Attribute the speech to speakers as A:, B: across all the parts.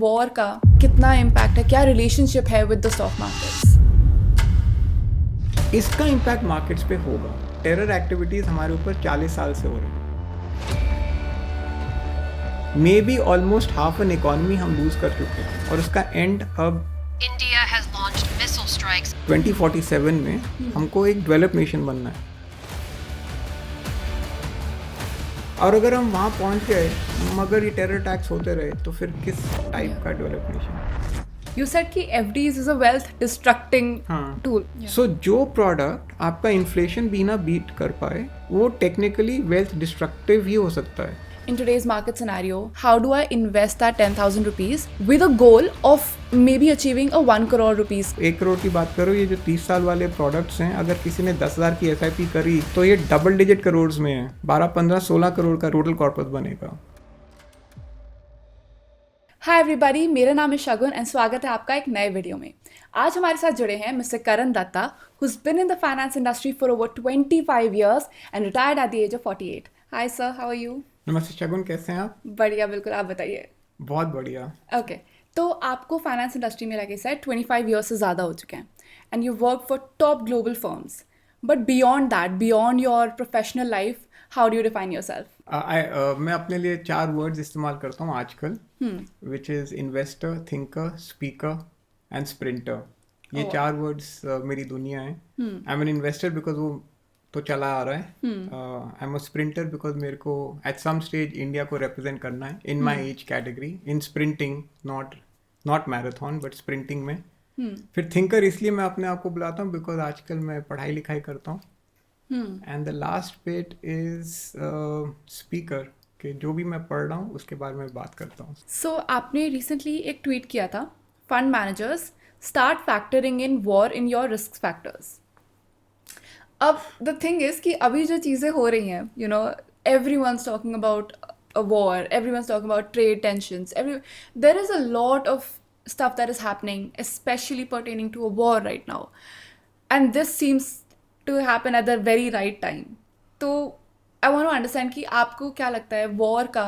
A: War का कितना impact है, क्या रिलेशनशिप है विद द स्टॉक मार्केट्स?
B: इसका इम्पैक्ट मार्केट्स पे होगा। टेरर एक्टिविटीज़ हमारे ऊपर 40 साल से हो रही हैं। May be almost half an economy हम लूज कर चुके हैं और उसका एंड अब
C: India has launched missile strikes.
B: 2047 में हमको एक डेवलप नेशन बनना है। और अगर हम वहाँ पहुँच गए मगर ये टेरर अटैक्स होते रहे तो फिर किस टाइप का डेवलप नेशन?
A: You said कि FDs is a wealth destructing tool.
B: सो जो प्रोडक्ट आपका इन्फ्लेशन भी ना बीट कर पाए वो टेक्निकली वेल्थ डिस्ट्रक्टिव ही हो सकता है।
A: In today's market scenario, how do I invest that 10,000 rupees with a goal of maybe achieving a 1 crore rupees?
B: 1 crore की बात करो, ये जो 30 साल वाले प्रोडक्ट्स हैं, अगर किसी ने 10,000 की SIP करी तो ये डबल डिजिट करोड़ में है, 12, 15, 16 करोड़ का टोटल कॉर्पस बनेगा।
A: हाय एवरीबॉडी, मेरा नाम है शगुन एंड स्वागत है आपका एक नए वीडियो में। आज हमारे साथ जुड़े हैं mister Karan Datta, who's been in the finance industry for over 25 years and retired at the age of 48. Hi sir, how are you?
B: नमस्ते शगुन, कैसे हैं आप?
A: बढ़िया, बिल्कुल, आप बताइए।
B: बहुत बढ़िया।
A: ओके, तो आपको फाइनेंस इंडस्ट्री में लगे सर 25 ईयर्स से ज़्यादा हो चुके हैं and you work for top global firms, but beyond that, beyond your professional life, how do you define your self?
B: मैं अपने लिए 4 वर्ड्स इस्तेमाल करता हूँ आजकल, which is investor, thinker, speaker and sprinter. ये 4 वर्ड्स मेरी दुनिया है। I M an investor because वो तो चला आ रहा है। I am a sprinter because मेरे को एट सम स्टेज इंडिया को रिप्रेजेंट करना है in my age category, in sprinting, not marathon but sprinting में। फिर थिंकर इसलिए मैं अपने आप को बुलाता हूँ बिकॉज आजकल मैं पढ़ाई लिखाई करता हूँ। And the last bit is speaker, कि जो भी मैं पढ़ रहा हूँ उसके बारे में बात करता हूँ।
A: सो आपने रिसेंटली एक ट्वीट किया था, fund managers start factoring in war in your risk factors. अब द थिंग इज कि अभी जो चीज़ें हो रही हैं, you know, everyone's talking about a war, everyone's talking about trade tensions, there is a lot of stuff that is happening, especially pertaining to a war right now, and this seems to happen at the very right time. तो I want to understand कि आपको क्या लगता है war का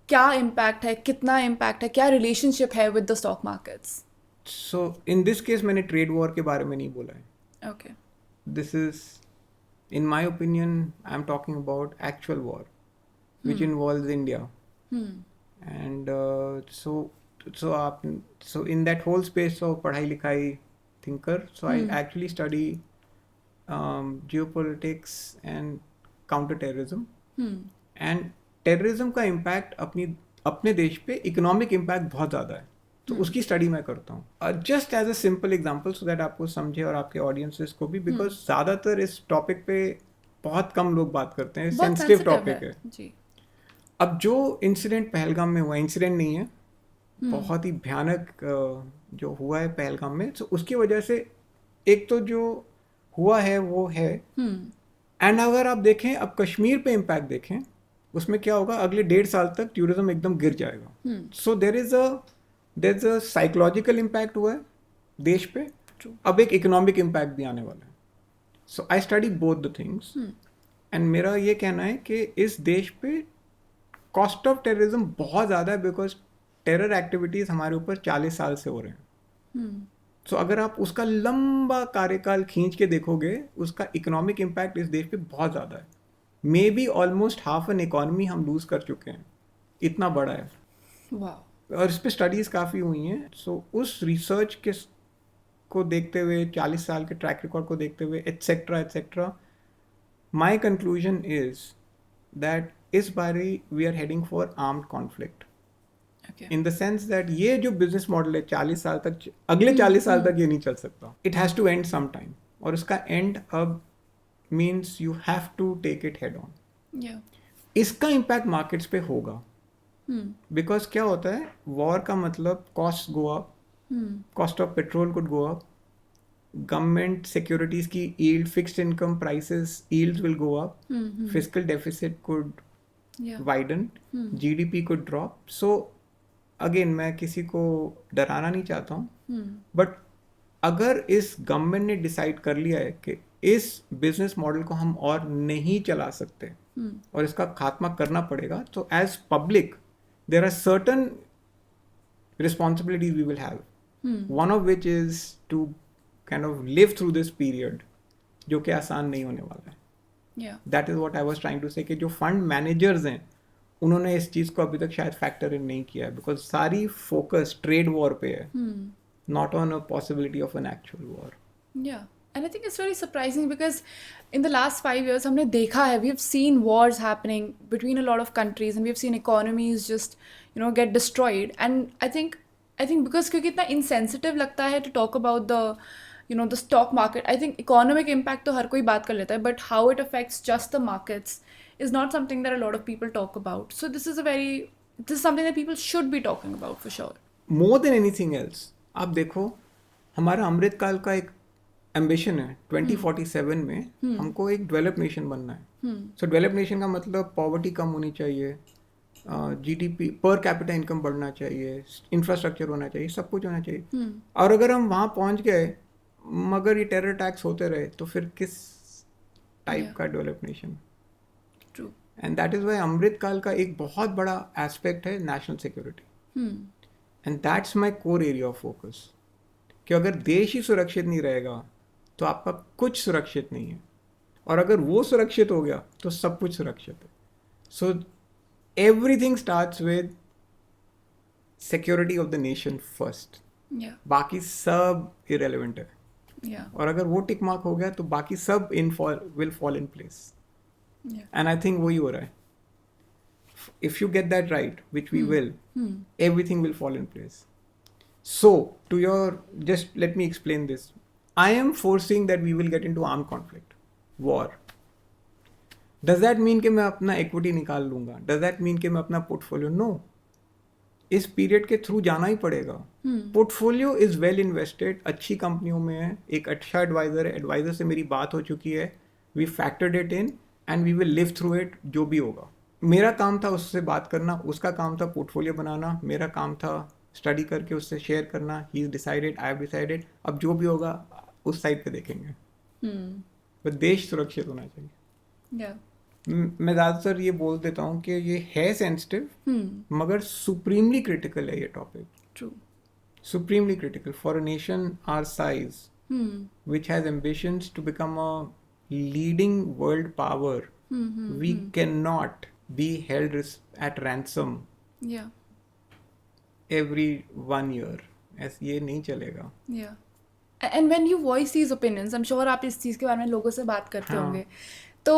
A: क्या impact है, कितना impact है, क्या relationship है with the stock markets?
B: So in this case मैंने ट्रेड वॉर के बारे में नहीं बोला है।
A: Okay.
B: This is, in my opinion, I'm talking about actual war, which involves India. And so in that whole space of padhai likhai thinker, so I actually study geopolitics and counterterrorism. And terrorism का impact अपने देश पे economic impact बहुत ज़्यादा है, तो उसकी study मैं करता हूँ। Just as a simple example so that आपको समझे और आपके ऑडियंसेस को भी, बिकॉज ज़्यादातर इस टॉपिक पे बहुत कम लोग बात करते हैं, सेंसिटिव टॉपिक है जी। अब जो इंसिडेंट पहलगाम में हुआ, इंसिडेंट नहीं है, बहुत ही भयानक जो हुआ है पहलगाम में, तो उसकी वजह से एक तो जो हुआ है वो है, एंड अगर आप देखें अब कश्मीर पे इम्पैक्ट देखें, उसमें क्या होगा, अगले 1.5 साल तक टूरिज्म एकदम गिर जाएगा। So there is a psychological impact हुआ है देश पे। अब एक इकोनॉमिक इम्पैक्ट भी आने वाला है। So I study both the things, and मेरा ये कहना है कि इस देश पे कॉस्ट ऑफ टेररिज्म बहुत ज़्यादा है, बिकॉज टेरर एक्टिविटीज़ हमारे ऊपर 40 साल से हो रहे हैं। सो अगर आप उसका लंबा कार्यकाल खींच के देखोगे, उसका इकोनॉमिक इम्पैक्ट इस देश पे बहुत ज़्यादा है। May be almost half an economy हम लूज कर चुके हैं, इतना बड़ा है।
A: Wow.
B: और इस पर स्टडीज़ काफ़ी हुई हैं। सो उस रिसर्च के को देखते हुए, 40 साल के ट्रैक रिकॉर्ड को देखते हुए, etcetera, my conclusion is that इस बारी we are heading for armed conflict, in the sense that ये जो बिजनेस मॉडल है 40 साल तक, अगले 40 साल तक ये नहीं चल सकता। It has to end some time, और उसका एंड अब means you have to take it head on. इसका इम्पैक्ट मार्केट्स पे होगा, बिकॉज क्या होता है, वॉर का मतलब cost go up, cost of petrol could go up, government securities की yield, fixed income prices yields will go up, fiscal deficit could widen, GDP could drop. So again मैं किसी को डराना नहीं चाहता हूँ, बट अगर इस गवर्नमेंट ने डिसाइड कर लिया है कि इस बिजनेस मॉडल को हम और नहीं चला सकते और इसका खात्मा करना पड़ेगा, तो as public there are certain responsibilities we will have. One of which is to kind of live through this period, जो कि आसान नहीं होने वाला है.
A: Yeah.
B: That is what I was trying to say कि जो fund managers हैं उन्होंने इस चीज़ को अभी तक शायद factor in नहीं किया है, because सारी focus trade war पे है, not on a possibility of an actual war.
A: Yeah. And I think it's really surprising because in the last 5 years हमने देखा है, we have seen wars happening between a lot of countries and we have seen economies just, you know, get destroyed. And I think because क्योंकि इतना insensitive लगता है to talk about the, you know, the stock market. I think economic impact तो हर कोई बात कर लेता है, but how it affects just the markets is not something that a lot of people talk about. So this is something that people should be talking about for sure.
B: More than anything else, आप देखो हमारा अमृत काल का एक ambition है 2047 में हमको एक developed nation बनना है. सो डेवलप्ड नेशन का मतलब पॉवर्टी कम होनी चाहिए, जीडीपी पर कैपिटा इनकम बढ़ना चाहिए, इंफ्रास्ट्रक्चर होना चाहिए, सब कुछ होना चाहिए. और अगर हम वहाँ पहुँच गए मगर ये टेरर अटैक्स होते रहे तो फिर किस टाइप का developed nation.
A: True.
B: And that is why Amrit Kaal का एक बहुत बड़ा एस्पेक्ट है national security. And that's my core area of focus कि अगर देश ही सुरक्षित नहीं रहेगा तो आपका कुछ सुरक्षित नहीं है, और अगर वो सुरक्षित हो गया तो सब कुछ सुरक्षित है. So everything starts with security of the nation first.
A: Yeah.
B: बाकी सब इरेलीवेंट है,
A: Yeah.
B: और अगर वो टिक मार्क हो गया तो बाकी सब will fall in place.
A: Yeah.
B: And I think वही हो रहा है. If you get that right, which we will, everything will fall in place. So, just let me explain this. I am foreseeing that we will get into armed conflict, war. Does that mean कि मैं अपना equity निकाल लूँगा? Does that mean कि मैं अपना portfolio? No. इस period के थ्रू जाना ही पड़ेगा. पोर्टफोलियो इज वेल इन्वेस्टेड, अच्छी कंपनियों में है, एक अच्छा एडवाइजर है, एडवाइजर से मेरी बात हो चुकी है, we factored it in and we will live through it. जो भी होगा मेरा काम था उससे बात करना, उसका काम था पोर्टफोलियो बनाना, मेरा काम था स्टडी करके उससे शेयर करना. He is decided, I have decided. अब जो भी होगा उस साइड पे देखेंगे. पर देश सुरक्षित होना चाहिए.
A: Yeah.
B: मैं ज़्यादातर ये बोल देता हूँ कि ये है सेंसिटिव मगर सुप्रीमली क्रिटिकल है ये topic.
A: True.
B: Supremely critical for a nation our size, which has ambitions to become a leading world power. We cannot be held at ransom
A: Yeah.
B: every 1 year. ऐसे ये नहीं चलेगा.
A: Yeah. And when you voice these opinions, I'm sure आप इस चीज़ के बारे में लोगों से बात करते होंगे. तो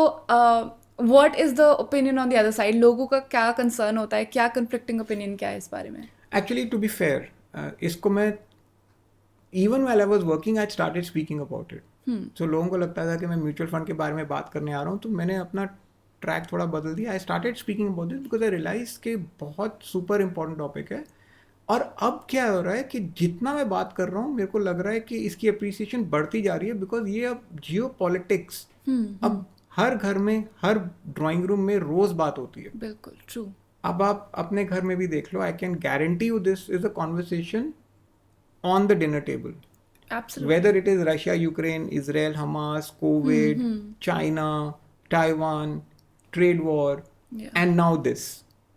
A: what is the opinion on the other side? लोगों का क्या concern होता है, क्या conflicting opinion क्या है इस बारे में?
B: Actually, to be fair, इसको मैं even while I was working, I started speaking about it. So लोगों को लगता था कि मैं म्यूचुअल फंड के बारे में बात करने आ रहा हूँ, तो मैंने अपना ट्रैक थोड़ा बदल दिया. I started speaking about this because I realise कि बहुत सुपर इंपॉर्टेंट टॉपिक है. और अब क्या हो रहा है कि जितना मैं बात कर रहा हूँ मेरे को लग रहा है कि इसकी अप्रिसिएशन बढ़ती जा रही है, बिकॉज ये अब जियो पॉलिटिक्स अब हर घर में, हर ड्राइंग रूम में रोज बात होती है.
A: बिल्कुल ट्रू.
B: अब आप अपने घर में भी देख लो, I can guarantee you this is a conversation on the dinner table.
A: Absolutely.
B: Whether it is Russia, Ukraine, Israel, Hamas, COVID, China, Taiwan, trade war,
A: Yeah.
B: and now this.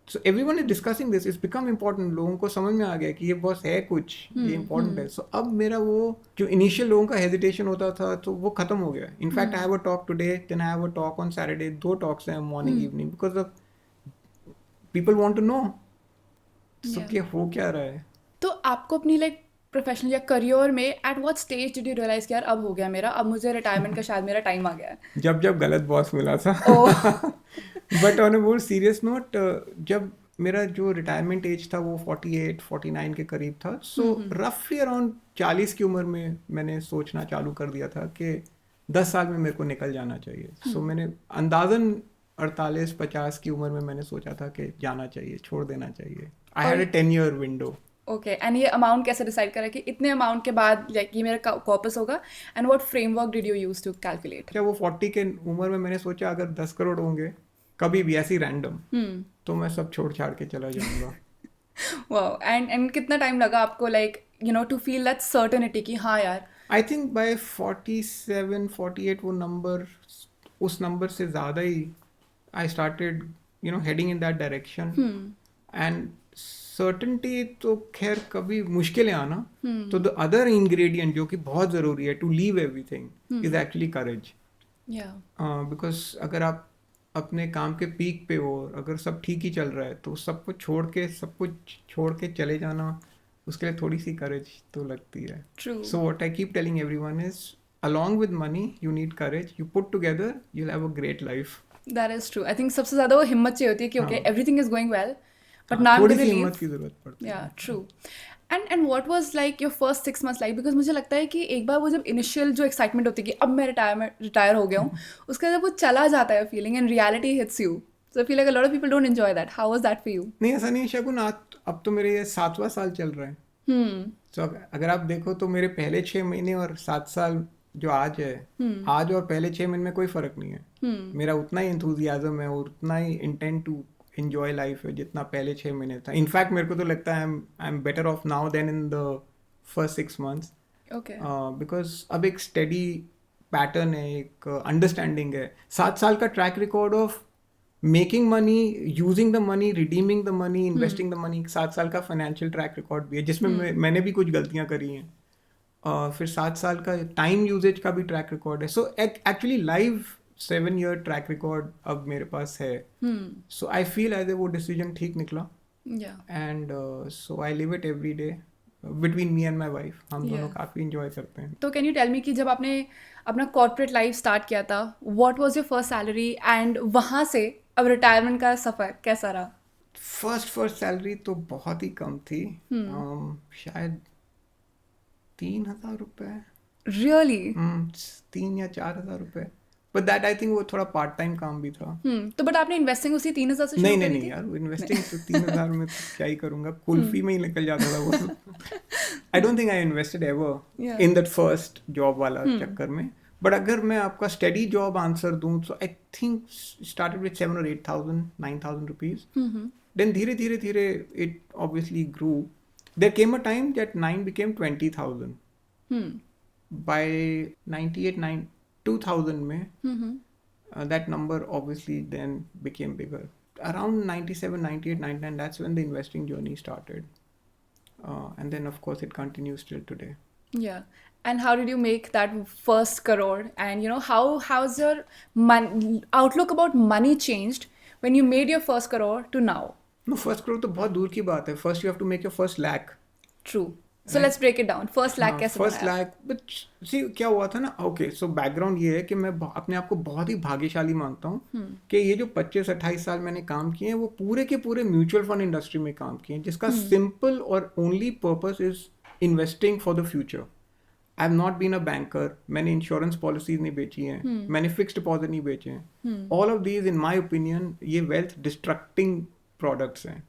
B: So everyone is discussing this. It's become important. लोगों को समझ में आ गया कि ये बस है कुछ, ये important है. So अब मेरा वो जो initial लोगों का hesitation होता था तो वो खत्म हो गया. In fact, I have a talk today, then I have a talk on Saturday. 2 talks हैं morning, evening, because of people want to know. So
A: Yeah.
B: कि हो क्या रहा है?
A: तो आपको अपनी लाइक प्रोफेशनल या करियर में at what stage did you realise कि यार अब हो गया मेरा, अब मुझे रिटायरमेंट का शायद मेरा टाइम आ गया है?
B: जब गलत बॉस मिला था. But on a more serious note, जब मेरा जो रिटायरमेंट एज था वो 48-49 के करीब था. सो रफली अराउंड 40 की उम्र में मैंने सोचना चालू कर दिया था कि 10 साल में मेरे को निकल जाना चाहिए. सो मैंने अंदाजन 48-50 की उम्र में मैंने सोचा था कि जाना चाहिए, छोड़ देना चाहिए. I had a 10-year window.
A: Okay. And ये अमाउंट कैसे डिसाइड करा कि इतने अमाउंट के बाद लाइक ये मेरा कॉर्पस होगा, and what framework did you use to calculate?
B: क्या वो 40 के उम्र में मैंने सोचा अगर 10 करोड़ होंगे कभी भी ऐसी रैंडम तो मैं सब छोड़ छाड़ के चला जाऊंगा.
A: वाओ. एंड कितना टाइम लगा आपको like you know to feel that certainty कि हाँ यार?
B: आई थिंक बाय 47-48 वो नंबर, उस नंबर से ज़्यादा ही I started you know heading in that direction. And certainty तो खैर कभी मुश्किल है आना. तो द अदर इंग्रेडिएंट जो कि बहुत ज़रूरी है to leave everything is actually courage.
A: या
B: बिकॉज अगर आप अपने काम के पीक पे हो, अगर सब ठीक ही चल रहा है, तो सब कुछ छोड़ के चले जाना, उसके लिए थोड़ी सी करेज तो लगती है.
A: True.
B: So what I keep telling everyone is, along with money, you need courage. You put together, you'll have a great life.
A: That is true. I think सबसे ज़्यादा वो हिम्मत चाहिए होती है कि ओके
B: हाँ.
A: Everything is going well but
B: हाँ,
A: नाउ आई एम
B: थोड़ी
A: गोना
B: सी
A: लीव.
B: हिम्मत की जरूरत पड़ती है.
A: या true. And what was like your first 6 months like? Because मुझे लगता है कि एक बार वो जब इनिशियल जो एक्साइटमेंट होती है कि अब मैं रिटायर हो गया हूँ, उसके जब वो चला जाता है feeling and reality hits you, so I feel like a lot of people don't enjoy that. How was that for you?
B: नहीं, ऐसा नहीं है शगुन. आज अब तो मेरे ये 7वां साल चल रहा है. तो अगर आप देखो तो मेरे पहले 6 महीने और 7 साल जो आज है, आज और पहले 6 महीने में कोई फर्क नहीं है. मेरा उतना ही एंथुजियाज्म है और उतना ही इंटेंट टू एंजॉय लाइफ है जितना पहले 6 महीने था. इनफैक्ट मेरे को तो लगता है I am better off now than in the first 6 months.
A: Okay.
B: Because अब एक स्टेडी पैटर्न है, एक अंडरस्टैंडिंग है. 7 साल का track record of making money, using the money, redeeming the money, investing the money. 7 साल का फाइनेंशियल ट्रैक रिकॉर्ड भी है जिसमें मैंने भी कुछ गलतियां करी हैं. फिर 7 साल का टाइम यूजेज का भी ट्रैक रिकॉर्ड है. So actually live 7-year track record अब मेरे पास है. So I feel as a वो डिसीजन ठीक निकला.
A: या.
B: And so I live it every day between me and my wife. हम दोनों
A: Yeah.
B: काफ़ी इंजॉय करते हैं.
A: तो कैन यू टेल मी कि जब आपने अपना कॉर्पोरेट लाइफ स्टार्ट किया था, what was your first salary and वहाँ से अब रिटायरमेंट का सफ़र कैसा रहा?
B: फर्स्ट सैलरी तो बहुत ही कम थी. शायद 3,000 रुपये.
A: रियली?
B: 3 या 4,000 रुपये. बट दैट आई थिंक वो थोड़ा पार्ट टाइम काम भी था.
A: तो बट आपने इन्वेस्टिंग उसी 3,000 से शुरू
B: नहीं
A: करी
B: नहीं
A: थी?
B: यार, इन्वेस्टिंग तो 3,000 में तो क्या ही करूँगा. कुल्फी में ही निकल जाता था वो. I don't think I invested ever
A: Yeah.
B: In that first job वाला चक्कर में. बट अगर मैं आपका स्टडी जॉब आंसर दूं तो I think started with 7 or 8,000, 9,000 rupees. Then धीरे it obviously grew. There came a time that 9 became 20,000. By 2000 में that number obviously then became bigger. Around 97, 98, 99, that's when the investing journey started. And then of course it continues till today.
A: Yeah. And how did you make that first crore? And you know, how's your outlook about money changed when you made your first crore to now?
B: No, first crore तो बहुत दूर की बात है. First you have to make your first lakh.
A: True. So let's break it down. First lakh कैसे
B: first
A: बनाया?
B: Lakh. But सी क्या हुआ था ना. ओके, सो बैकग्राउंड ये है कि मैं अपने आप को बहुत ही भाग्यशाली मानता हूँ कि ये जो 25-28 साल मैंने काम किए हैं वो पूरे के पूरे म्यूचुअल फंड इंडस्ट्री में काम किए हैं जिसका सिंपल और only purpose is investing for the future. I have not been a banker. मैंने इंश्योरेंस पॉलिसीज नहीं बेची हैं. मैंने फिक्स्ड डिपॉजिट नहीं बेचे हैं. All of these in my opinion ये वेल्थ डिस्ट्रक्टिंग प्रोडक्ट्स हैं.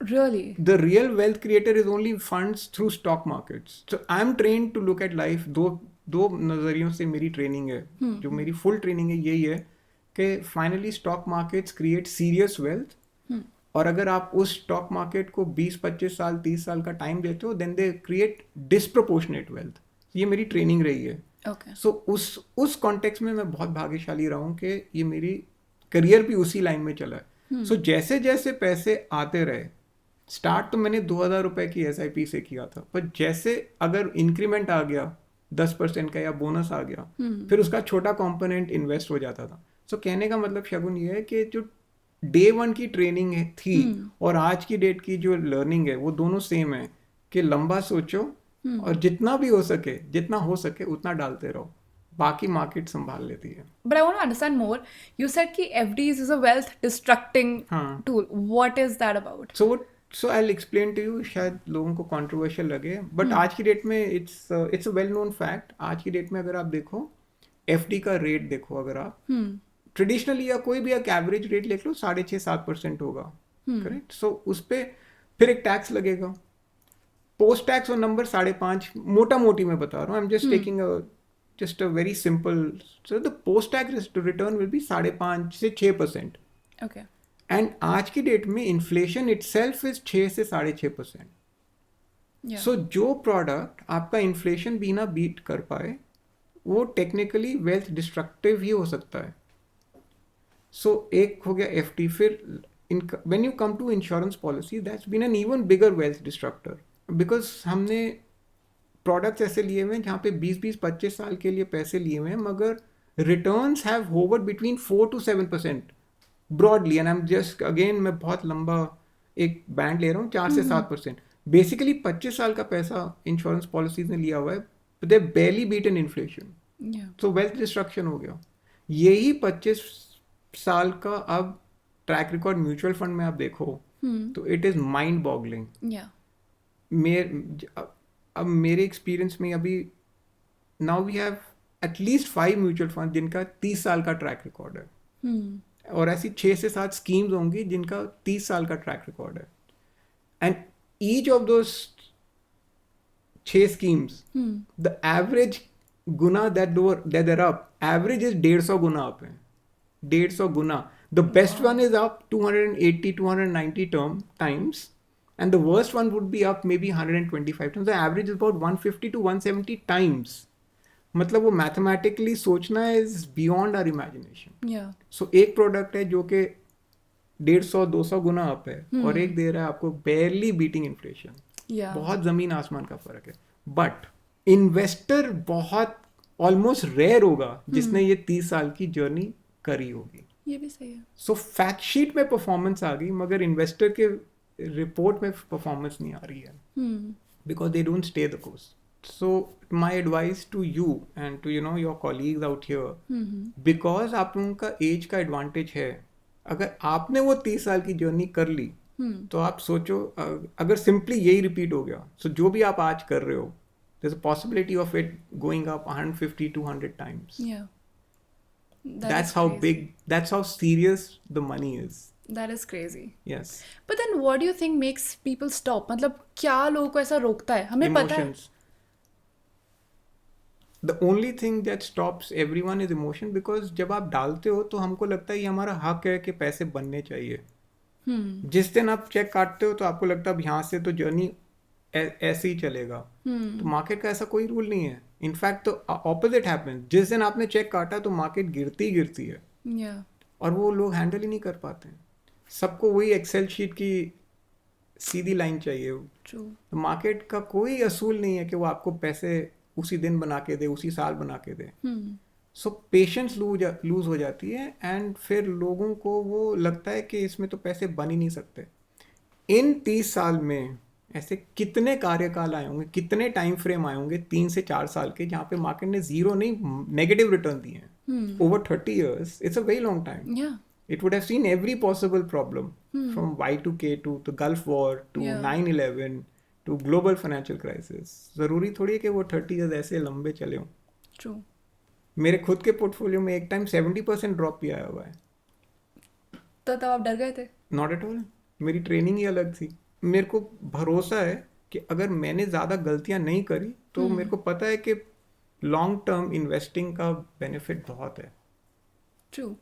A: Really?
B: The real wealth creator is only funds through stock markets. So I'm trained to look at life. दो नज़रियों से मेरी ट्रेनिंग है. जो मेरी फुल ट्रेनिंग है यही है कि finally stock markets create serious wealth. और अगर आप उस स्टॉक मार्केट को 20-25 साल 30 साल का टाइम देते हो then they create disproportionate wealth. ये मेरी ट्रेनिंग रही है.
A: Okay.
B: सो उस कॉन्टेक्स्ट में मैं बहुत भाग्यशाली रहा हूँ कि ये मेरी करियर भी उसी लाइन में चला है. सो जैसे जैसे पैसे आते रहे, स्टार्ट तो मैंने 2,000 रुपये की SIP से किया था, पर जैसे अगर इंक्रीमेंट आ गया 10% का या बोनस आ गया, फिर उसका छोटा कंपोनेंट इन्वेस्ट हो जाता था. सो कहने का मतलब शगुन ये है कि जो Day 1 की ट्रेनिंग थी और आज की डेट की जो लर्निंग है वो दोनों सेम है कि लंबा सोचो और जितना हो सके उतना डालते रहो. बाकी मार्केट संभाल लेती है.
A: But I want to understand more. You said कि FDs is a wealth destructing tool. What is that about?
B: So I'll explain to you. शायद लोगों को controversial लगे, but आज की डेट में it's a well known fact. आज की डेट में अगर आप देखो FD का रेट देखो, अगर आप ट्रेडिशनली या कोई भी एक एवरेज रेट देख लो 6.5-7% होगा. करेक्ट. सो उस पे फिर एक टैक्स लगेगा. पोस्ट टैक्स और नंबर 5.5 मोटा मोटी मैं बता रहा हूँ. I am just taking just a very simple. So the post tax return will be 5.5 से 6%.
A: Okay.
B: एंड आज की डेट में इन्फ्लेशन इटसेल्फ इज 6 से 6.5%.
A: Yeah.
B: सो जो प्रोडक्ट आपका इन्फ्लेशन भी ना बीट कर पाए वो टेक्निकली वेल्थ डिस्ट्रक्टिव ही हो सकता है. सो एक हो गया FD. फिर when you come to insurance policy, that's been an even bigger wealth destructor, because हमने products ऐसे लिए हुए हैं जहाँ पे 20-25 साल के लिए पैसे लिए हुए हैं, मगर returns have hovered between 4 to 7% broadly, and I'm just again मैं बहुत लंबा एक बैंड ले रहा हूँ, 4 से 7%. बेसिकली 25 साल का पैसा इंश्योरेंस पॉलिसीज ने लिया हुआ है, but they barely beaten inflation. So wealth destruction हो गया. यही 25 साल का अब ट्रैक रिकॉर्ड म्यूचुअल फंड में आप देखो तो इट इज माइंड बॉगलिंग. अब मेरे एक्सपीरियंस में अभी now we have at least 5 mutual fund जिनका 30 साल का ट्रैक रिकॉर्ड है, और ऐसी 6 से 7 स्कीम्स होंगी जिनका 30 साल का ट्रैक रिकॉर्ड है. And each of those 6 schemes the average गुना that there up, average is 150 गुना अप है. 150 गुना. The best one is up 280, 290 times, and the worst one would be up maybe 125 times. The average is about 150 to 170 times. मतलब वो mathematically सोचना is beyond our imagination. So एक product है जो कि 150-200 गुना up है, और एक दे रहा है आपको barely beating inflation. बहुत जमीन आसमान का फर्क है. But investor बहुत almost rare होगा जिसने ये 30 साल की जर्नी करी होगी.
A: ये भी सही है.
B: सो फैक्ट शीट में परफॉर्मेंस आ गई, मगर इन्वेस्टर के रिपोर्ट में परफॉर्मेंस नहीं आ रही है, because they don't stay the course. So my advice to you and to your colleagues out here, because आप लोगों का एज का एडवांटेज है, अगर आपने वो 30 साल की जर्नी कर ली तो आप सोचो अगर सिंपली यही रिपीट हो गया, सो जो भी आप आज कर रहे हो, there is a possibility of it going up 150-200 times. That's how big, that's how serious the money is.
A: That is crazy.
B: Yes.
A: But then what do you think makes people stop? मतलब क्या लोगों को ऐसा रोकता है? हमें पता है.
B: Emotions. The only thing that stops everyone is emotion, because जब आप डालते हो तो हमको लगता है ये हमारा हक है कि पैसे बनने चाहिए. जिस दिन आप चेक काटते हो तो आपको लगता है अब यहाँ से तो जर्नी ऐसे ही चलेगा. तो मार्केट का ऐसा कोई रूल नहीं है. इनफैक्ट तो ऑपोजिट हैपन, जिस दिन आपने चेक काटा तो मार्केट गिरती है, और वो लोग हैंडल ही नहीं कर पाते हैं. सबको वही एक्सेल शीट की सीधी लाइन चाहिए. तो मार्केट का कोई असूल नहीं है कि वो आपको पैसे उसी दिन बना के दे, उसी साल बना के दे. सो पेशेंस लूज हो जाती है, एंड फिर लोगों को वो लगता है कि इसमें तो पैसे बन ही नहीं सकते. इन 30 साल में ऐसे कितने कार्यकाल आए होंगे, कितने टाइम फ्रेम आए होंगे 3 से 4 साल के, जहाँ पे मार्केट ने जीरो नहीं नेगेटिव रिटर्न दिए हैं. Over 30 years, it's a very long time. It would have seen every possible problem, from Y2K to the Gulf War to 9/11 to global financial crisis. जरूरी थोड़ी है कि वो 30 years ऐसे लंबे चले हों.
A: True.
B: मेरे खुद के पोर्टफोलियो में एक टाइम 70% ड्रॉप भी आया हुआ है.
A: तो तब आप डर गए थे?
B: Not at all. मेरी ट्रेनिंग ही अलग थी. मेरे को भरोसा है कि अगर मैंने ज़्यादा गलतियां नहीं करी तो मेरे को पता है कि लॉन्ग टर्म इन्वेस्टिंग का बेनिफिट बहुत है.
A: True.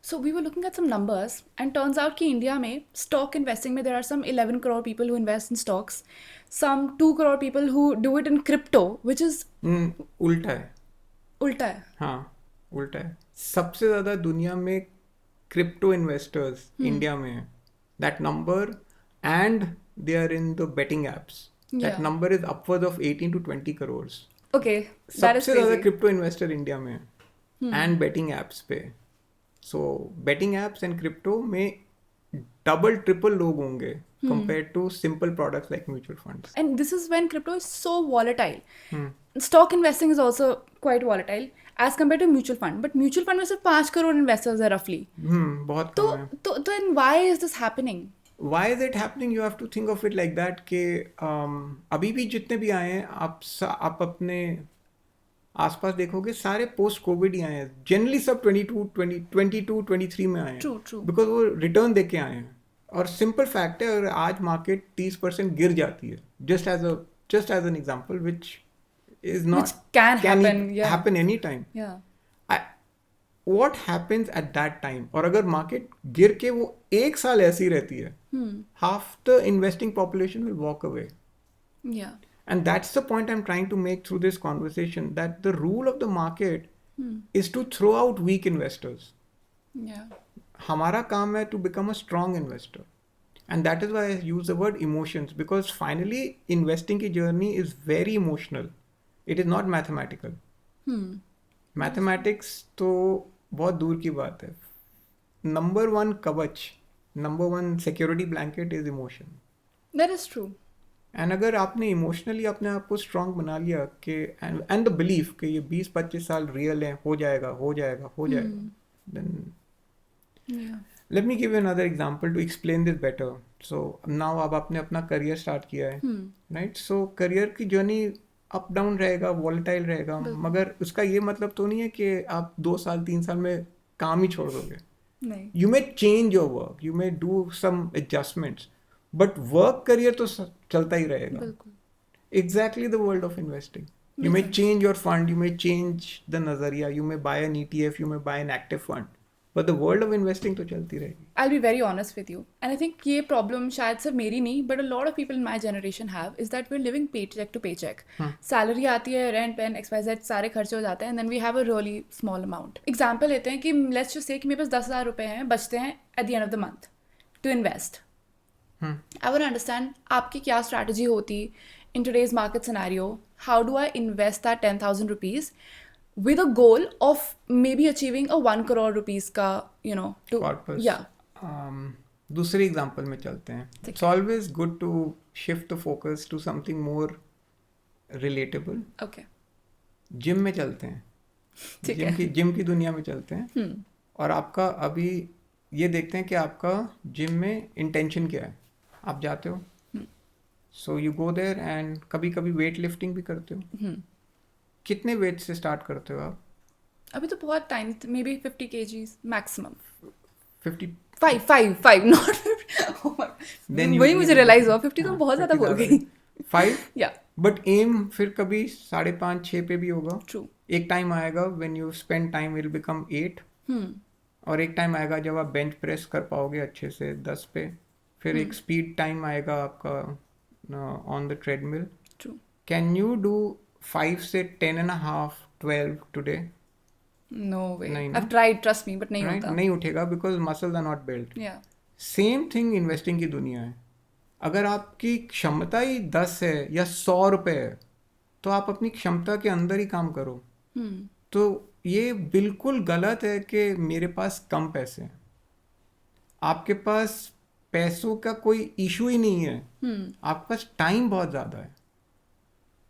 A: So we were looking at some numbers, and turns out कि इंडिया में stock investing में there are some 11 crore people who invest in stocks, some 2 crore people who do it in crypto, which is
B: उल्टा है.
A: उल्टा है.
B: हाँ, उल्टा है. सबसे ज़्यादा दुनिया में क्रिप्टो इन्वेस्टर्स इंडिया में है. That number, and they are in the betting apps. That number is upwards of 18 to 20 crores.
A: Okay, that is
B: सबसे ज़्यादा
A: crazy.
B: क्रिप्टो इन्वेस्टर इंडिया में है, एंड बेटिंग एप्स पे. सो बेटिंग एप्स एंड क्रिप्टो में double triple लोग होंगे compared to simple products like mutual funds.
A: And this is when crypto is so volatile. Stock investing is also quite volatile as compared to mutual fund. But mutual fund में सिर्फ 5 crore investors है roughly.
B: बहुत
A: तो
B: कम है.
A: तो then why is this happening?
B: Why is it happening? You have to think of it like that कि अभी भी जितने भी आए हैं आप अपने आसपास देखोगे सारे पोस्ट कोविड ही आए हैं. जनरली सब 22-23 में आए हैं.
A: True.
B: बिकॉज वो रिटर्न दे के आए हैं. और सिंपल फैक्ट है, अगर आज मार्केट 30% गिर जाती है, just as an example, which is not
A: Which can happen,
B: any time.
A: Yeah.
B: What happens at that time? और अगर मार्केट गिर के वो 1 साल ऐसी रहती है, half the investing population will walk away.
A: Yeah.
B: And that's the point I'm trying to make through this conversation, that the rule of the market is to throw out weak investors.
A: Yeah.
B: हमारा काम है to become a strong investor, and that is why I use the word emotions, because finally investing की जर्नी is very emotional, it is not mathematical. Mathematics तो बहुत दूर की बात है. नंबर वन कवच, number one security blanket is emotion.
A: That is true.
B: And अगर आपने इमोशनली अपने आप को स्ट्रांग बना लिया कि एंड द बिलीफ कि ये 20-25 साल रियल है, हो जाएगा हो जाएगा हो जाएगा, then let me give you another example to explain this better. So now अब आपने अपना करियर स्टार्ट किया है, राइट? सो करियर की जर्नी अप डाउन रहेगा, वॉलेटाइल रहेगा, मगर उसका ये मतलब तो नहीं है कि आप 2 साल 3 साल में काम ही छोड़ दोगे.
A: नहीं.
B: You may change your work, you may do some adjustments, but work career तो चलता ही रहेगा.
A: बिल्कुल.
B: Exactly the world of investing. You may change your fund, you may change the nazariya, you may buy an ETF, you may buy an active fund, but the world of investing तो चलती रहेगी.
A: I'll be very honest with you, and I think ये problem शायद सिर्फ मेरी नहीं, but a lot of people in my generation have, is that we're living paycheck to paycheck. Salary आती है, rent, pen, XYZ सारे खर्चे हो जाते हैं, and then we have a really small amount. Example लेते हैं कि let's just say कि मेरे पास 10,000 रुपए हैं, बचते हैं at the end of the month to invest. I want to understand आपकी क्या strategy होती in today's market scenario. How do I invest that 10,000 rupees with a goal of maybe achieving a 1 crore rupees का, you know, to
B: Corpus.
A: yeah.
B: दूसरे example में चलते हैं. It's always good to shift the focus to something more relatable.
A: Okay.
B: Gym में चलते हैं.
A: ठीक है.
B: जिम की दुनिया में चलते हैं. और आपका अभी ये देखते हैं कि आपका जिम में इंटेंशन क्या है. आप जाते हो, so you go there, and कभी कभी वेट लिफ्टिंग भी करते हो. कितने वेट से स्टार्ट करते हो आप?
A: अभी तो बहुत time, may be 50 kgs maximum.
B: 50
A: 5 not 50. वही मुझे रियलाइज हुआ 50 तो बहुत ज्यादा बोल गई.
B: 5
A: या
B: बट एम फिर कभी 5.5-6 पे भी होगा.
A: ट्रू.
B: एक टाइम आएगा when you spend time will become 8, और एक टाइम आएगा जब आप बेंच प्रेस कर पाओगे अच्छे से 10 पे. फिर एक स्पीड टाइम आएगा आपका on the treadmill.
A: True.
B: Can you do 5 से 10.5 12 टुडे?
A: No way.
B: नहीं,
A: I have tried, trust me, but नहीं
B: राइट?
A: होता.
B: नहीं उठेगा because muscles are not built.
A: या
B: सेम थिंग इन्वेस्टिंग की दुनिया है. अगर आपकी क्षमता ही 10 है या 100 रुपए है, तो आप अपनी क्षमता के अंदर ही काम करो. तो ये बिल्कुल गलत है कि मेरे पास कम पैसे हैं. आपके पास पैसों का कोई इशू ही नहीं है. आपके पास टाइम बहुत ज़्यादा है.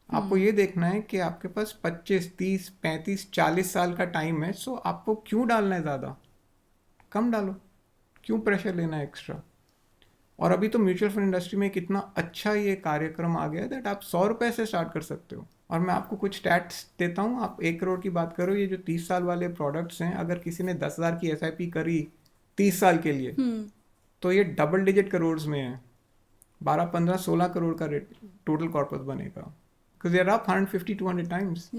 B: आपको ये देखना है कि आपके पास 25, 30, 35, 40 साल का टाइम है. सो आपको क्यों डालना है ज़्यादा? कम डालो. क्यों प्रेशर लेना है एक्स्ट्रा? और अभी तो म्यूचुअल फंड इंडस्ट्री में कितना अच्छा ये कार्यक्रम आ गया है दैट आप 100 रुपये से स्टार्ट कर सकते हो. और मैं आपको कुछ स्टैट्स देता हूँ. आप 1 करोड़ की बात करो, ये जो 30 साल वाले प्रोडक्ट्स हैं, अगर किसी ने 10,000 की SIP करी 30 साल के लिए, तो ये डबल डिजिट करोड़ में है. 12, 15, 16 करोड़ का टोटल कॉर्पस बनेगा. Because they are up 150-200 times.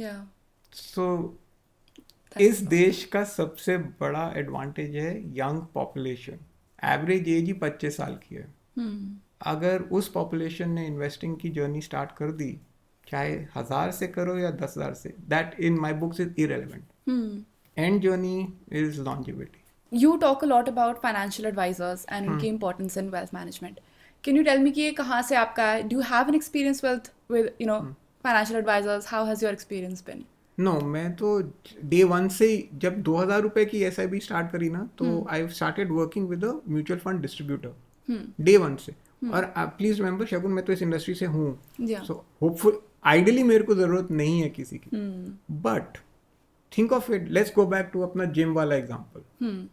B: So इस देश का सबसे बड़ा एडवांटेज है यंग पॉपुलेशन. एवरेज एज ही 25 साल की है. अगर उस पॉपुलेशन ने इन्वेस्टिंग की जर्नी स्टार्ट कर दी, चाहे 1000 से करो या 10,000 से, that in my books is irrelevant. And journey is longevity.
A: You talk a lot about financial advisors and उनकी importance in wealth management. Can you tell me कि ये कहाँ से आपका है? Do you have an experience with you know financial advisors? How has your experience been?
B: No, मैं तो day 1 से ही, जब 2,000 रुपए की SIP स्टार्ट करी ना, तो I started working with a mutual fund distributor day 1 से. और प्लीज रिमेंबर शगुन, मैं तो इस इंडस्ट्री से हूँ. सो होपफुल आइडियली मेरे को ज़रूरत नहीं है किसी की. But think of it, let's go back to अपना जिम वाला एग्जाम्पल.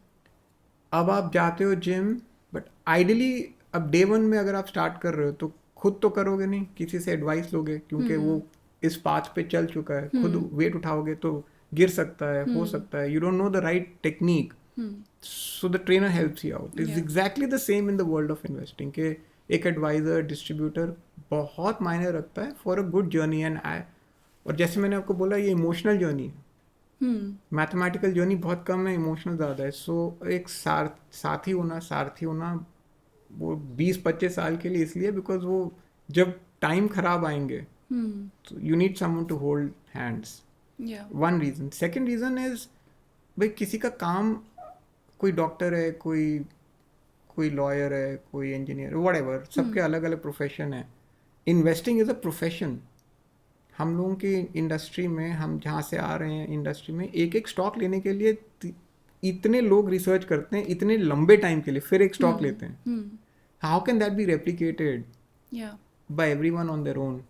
B: अब आप जाते हो जिम, बट आइडियली अब डे 1 में अगर आप स्टार्ट कर रहे हो तो खुद तो करोगे नहीं, किसी से एडवाइस लोगे, क्योंकि वो इस पाथ पे चल चुका है. खुद वेट उठाओगे तो गिर सकता है, हो सकता है. You don't know the right technique, so the trainer helps you out. It's exactly the same in the world of investing के एक एडवाइजर, डिस्ट्रीब्यूटर बहुत मायने रखता है for a good journey. And और जैसे मैंने आपको बोला, ये इमोशनल जर्नी है. मैथमेटिकल जर्नी बहुत कम है, इमोशनल ज़्यादा है. सो एक साथी होना वो 20-25 साल के लिए इसलिए बिकॉज वो जब टाइम खराब आएंगे तो you need someone to hold hands. One reason. Second reason is, भाई किसी का काम कोई डॉक्टर है, कोई लॉयर है, कोई इंजीनियर, व्हाटएवर, सबके अलग अलग प्रोफेशन है. Investing is a profession. हम लोगों की इंडस्ट्री में, हम जहाँ से आ रहे हैं इंडस्ट्री में, एक एक स्टॉक लेने के लिए इतने लोग रिसर्च करते हैं इतने लंबे टाइम के लिए, फिर एक स्टॉक लेते हैं. How can that be replicated
A: या
B: by everyone on their own?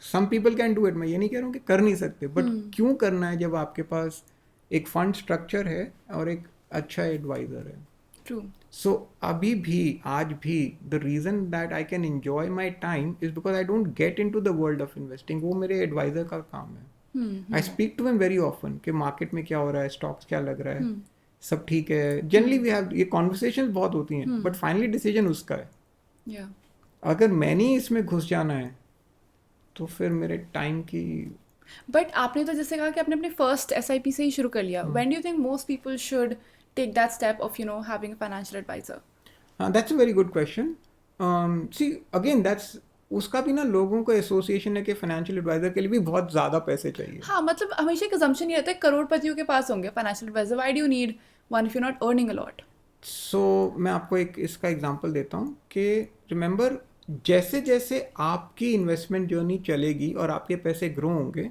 B: Some people can do it. मैं ये नहीं कह रहा हूँ कि कर नहीं सकते, बट क्यों करना है जब आपके पास एक फंड स्ट्रक्चर है और एक अच्छा एडवाइजर है.
A: ट्रू.
B: सो अभी भी, आज भी, the reason that I can enjoy my time is because I don't get in to the world of investing. वो मेरे एडवाइजर का काम है. I speak to him very often कि मार्केट में क्या हो रहा है, स्टॉक्स क्या लग रहा है, सब ठीक है. जनरली वी हैव, ये कॉन्वर्सेशन बहुत होती हैं, बट फाइनली डिसीजन उसका है.
A: या
B: अगर मैंने इसमें घुस जाना है तो फिर मेरे टाइम की.
A: बट आपने तो जैसे कहा कि आपने अपने फर्स्ट SIP से ही शुरू कर लिया. When do you think most people should take that step of having a financial advisor?
B: That's a very good question. See again, that's, उसका भी ना लोगों को एसोसिएशन है कि फाइनेंशियल एडवाइजर के लिए भी बहुत ज़्यादा पैसे चाहिए.
A: हाँ, मतलब हमेशा एक assumption ये रहता है करोड़पतियों के पास होंगे financial adviser. Why do you need one if you not earning a lot?
B: So मैं आपको एक इसका एग्जांपल देता हूँ कि रिमेंबर, जैसे जैसे आपकी इन्वेस्टमेंट जर्नी चलेगी और आपके पैसे ग्रो होंगे,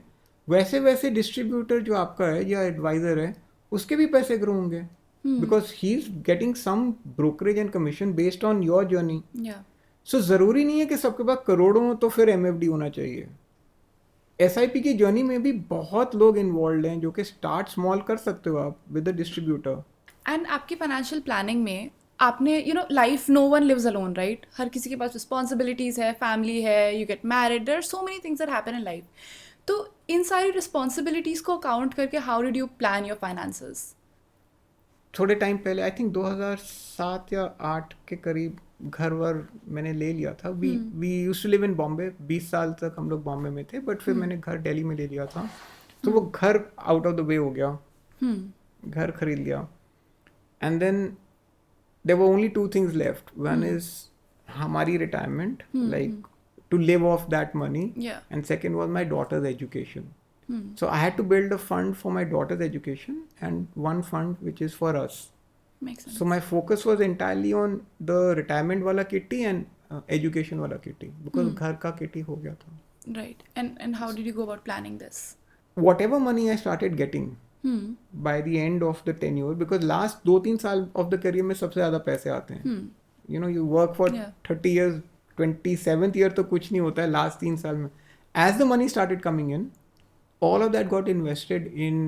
B: वैसे वैसे डिस्ट्रीब्यूटर जो आपका है या एडवाइजर है, उसके भी पैसे ग्रो होंगे, because he is getting some brokerage and commission based on your journey.
A: या
B: सो ज़रूरी नहीं है कि सबके पास करोड़ों हो तो फिर MFD होना चाहिए. SIP की जर्नी में भी बहुत लोग इन्वॉल्व हैं जो कि स्टार्ट स्मॉल कर सकते हो आप विद द डिस्ट्रीब्यूटर.
A: एंड आपकी फाइनेंशियल प्लानिंग में आपने life, no one lives alone, right? हर किसी के पास रिस्पॉन्सिबिलिटीज़ है, फैमिली है, you get married, there are so many things that happen in life. तो इन सारी रिस्पॉन्सिबिलिटीज़ को अकाउंट करके how did you plan your finances?
B: थोड़े टाइम पहले, आई थिंक 2007 या 8 के करीब, घर वर मैंने ले लिया था. We used to live in Bombay. 20 साल तक हम लोग बॉम्बे में थे, बट फिर मैंने घर दिल्ली में ले लिया था. तो वो घर आउट ऑफ द वे हो गया. घर खरीद लिया. And then there were only 2 things left. One is हमारी retirement, like to live off that money,
A: Yeah.
B: and second was my daughter's education. So I had to build a fund for my daughter's education and one fund which is for us.
A: Makes sense.
B: So my focus was entirely on the retirement wala kitty and education wala kitty, because घर का kitty हो गया था.
A: Right. And how did you go about planning this?
B: Whatever money I started getting by the end of the tenure, because last 2-3 साल of the career में सबसे ज़्यादा पैसे आते हैं. You work for
A: Yeah.
B: 30 years, 27th year तो कुछ नहीं होता है. Last 3 साल में as the money started coming in, all of that got invested in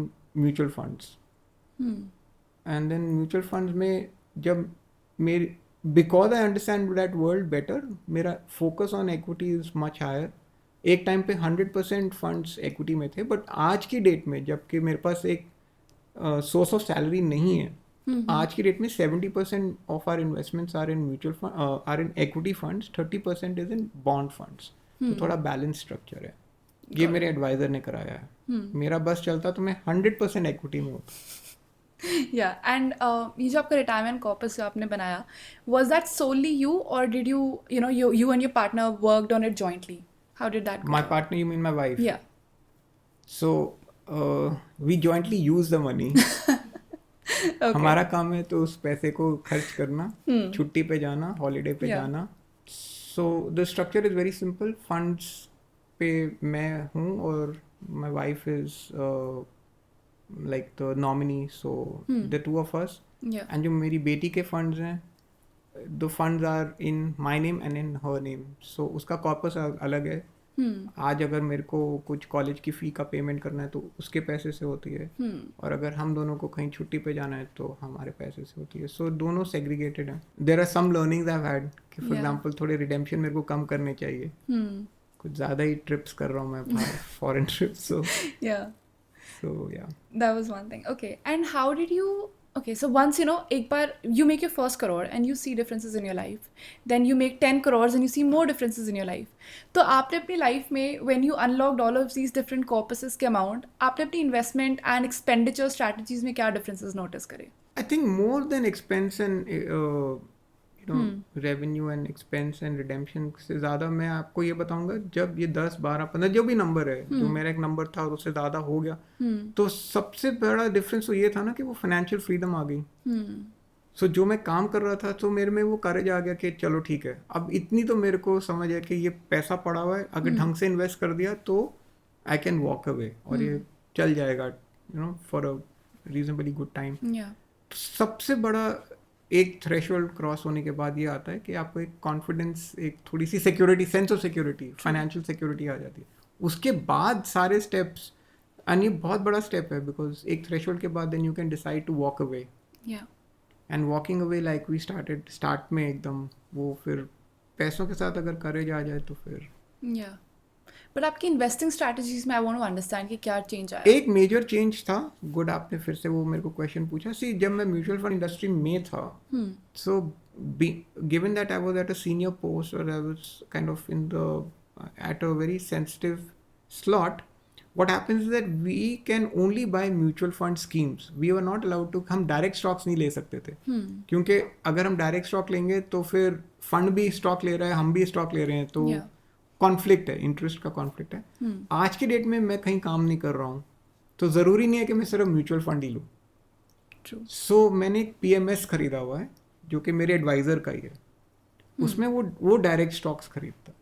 B: mutual funds. And then mutual funds में जब मेरी, because I understand that world better, मेरा focus on equity is much higher. एक time पे 100% funds equity में थे, but आज की डेट में जबकि मेरे पास एक source of salary नहीं है, आज की डेट में 70% of our investments are in mutual fund, are in equity funds, 30% is in bond funds. तो थोड़ा बैलेंस स्ट्रक्चर है. ये मेरे एडवाइजर ने कराया है. मेरा बस चलता तो मैं 100% इक्विटी में होता.
A: Yeah. And ये जो आपका रिटायरमेंट कॉर्पस जो आपने बनाया, was that solely you or did you and your partner worked on it jointly? How did that go?
B: My partner, you mean my wife?
A: Yeah.
B: So we jointly use the money.
A: Okay.
B: हमारा काम है तो उस पैसे को खर्च करना, छुट्टी पे जाना, हॉलीडे पे
A: Yeah.
B: जाना. So the structure is very simple. Funds पे मैं हूँ और my wife is like the nominee, so the two of us.
A: Yeah.
B: And जो मेरी बेटी के funds हैं, the funds are in my name and in her name. So उसका corpus अलग है. आज अगर मेरे को कुछ कॉलेज की फ़ी का पेमेंट करना है तो उसके पैसे से होती है, और अगर हम दोनों को कहीं छुट्टी पे जाना है तो हमारे पैसे से होती है. सो दोनों सेग्रीगेटेड हैं. There are some learnings I have had कि फॉर एग्जांपल थोड़े रिडेम्पशन मेरे को कम करने चाहिए. कुछ ज़्यादा ही ट्रिप्स कर रहा हूँ मैं, फॉरेन ट्रिप्स. सो या
A: That was one thing. Okay. And how did you... Okay, so once, एक बार you make your first crore and you see differences in your life. Then you make 10 crores and you see more differences in your life. तो आपने अपनी life में, when you unlocked all of these different corpuses के amount, आपने अपनी investment and expenditure strategies में क्या differences notice करे?
B: I think more than expense and revenue and expense and redemption से ज़्यादा मैं आपको ये बताऊंगा, जब ये 10, 12, 15 जो भी नंबर है, जो मेरा एक नंबर था और उससे ज़्यादा हो गया, तो सबसे बड़ा डिफरेंस तो ये था ना कि वो फाइनेंशियल फ्रीडम आ गई. सो जो मैं काम कर रहा था तो मेरे में वो करेज आ गया कि चलो ठीक है, अब इतनी तो मेरे को समझ है कि ये पैसा पड़ा हुआ है, अगर ढंग से इन्वेस्ट कर दिया तो आई कैन वॉक अवे और ये चल जाएगा for a reasonably good time.
A: या
B: सबसे बड़ा एक थ्रेशोल्ड क्रॉस होने के बाद ये आता है कि आपको एक कॉन्फिडेंस, एक थोड़ी सी security, sense of security, financial security आ जाती है। उसके बाद सारे स्टेप्स, एंड ये बहुत बड़ा स्टेप है बिकॉज एक थ्रेशोल्ड के बाद then you can decide to walk away.
A: या
B: and walking away like we start में एकदम वो फिर पैसों के साथ अगर करेज आ जाए तो फिर
A: या बट आपकी इन्वेस्टिंग स्ट्रैटेजीज में आई वांट टू अंडरस्टैंड कि क्या चेंज आया।
B: एक मेजर चेंज था। गुड, आपने फिर से वो मेरे को क्वेश्चन पूछा। सी, जब मैं म्यूचुअल फंड इंडस्ट्री में था, सो given that I was at a senior post or I was kind of in the at a very sensitive slot, what happens is that we can only buy mutual fund schemes. We were not allowed to, हम direct stocks नहीं ले सकते थे क्योंकि अगर हम direct stock लेंगे तो फिर फंड भी स्टॉक ले रहा है, हम भी स्टॉक ले रहे हैं, तो
A: Yeah.
B: कॉन्फ्लिक्ट है, इंटरेस्ट का कॉन्फ्लिक्ट है। आज की डेट में मैं कहीं काम नहीं कर रहा हूँ तो ज़रूरी नहीं है कि मैं सिर्फ म्यूचुअल फंड ही लूँ।
A: True.
B: सो मैंने एक PMS खरीदा हुआ है जो कि मेरे एडवाइज़र का ही है, उसमें वो डायरेक्ट स्टॉक्स खरीदता।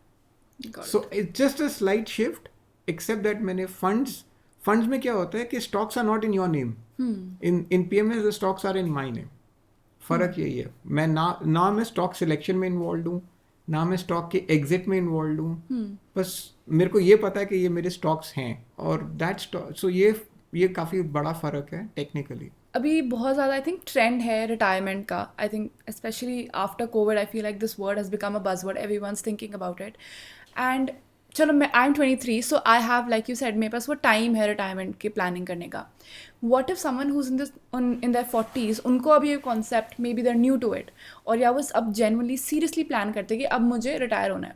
A: Got
B: so it's just a slight shift, except that मैंने फंड्स में क्या होता है कि stocks are not in your name, in PMS the stocks are in my name. फ़र्क यही है, मैं ना मैं स्टॉक सिलेक्शन में इन्वॉल्व हूँ, ना मैं स्टॉक के एग्जिट में इन्वॉल्व हूँ, बस मेरे को ये पता है कि ये मेरे स्टॉक्स हैं और दैट स्टॉक। सो ये काफ़ी बड़ा फ़र्क है टेक्निकली।
A: अभी बहुत ज़्यादा आई थिंक ट्रेंड है रिटायरमेंट का। I think specially after Covid I feel like this word has become a buzzword, everyone's thinking about it. And चलो मैं I am 23, so I have like you said मेरे पास वो time है retirement की planning करने का। What if someone who's in their 40s, उनको अभी ये concept may be there new to it, और या वो अब जेनुअनली सीरियसली प्लान करते कि अब मुझे रिटायर होना है,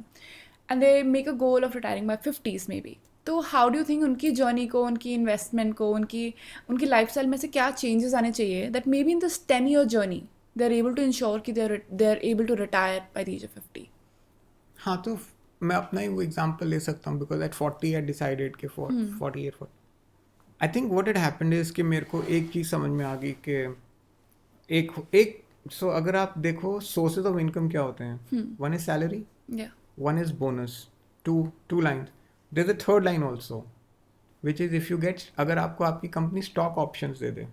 A: and they make a goal of retiring by 50s may be. तो हाउ डू यू थिंक उनकी जर्नी को, उनकी इन्वेस्टमेंट को, उनकी लाइफस्टाइल में से क्या चेंजेस आने चाहिए that may be in this 10-year journey they are able to ensure कि they are able to retire by the age of 50?
B: हाँ, तो मैं अपना ही वो एग्जांपल ले सकता हूँ बिकॉज एट 40 आई डिसाइडेड कि 48 I think what it happened is कि मेरे को एक चीज़ समझ में आ गई कि एक सो अगर आप देखो सोर्सेज ऑफ इनकम क्या होते हैं, वन इज सैलरी,
A: या
B: one is bonus, two lines. There's a third line also, which is if you get, अगर आपको आपकी कंपनी स्टॉक ऑप्शंस दे दे,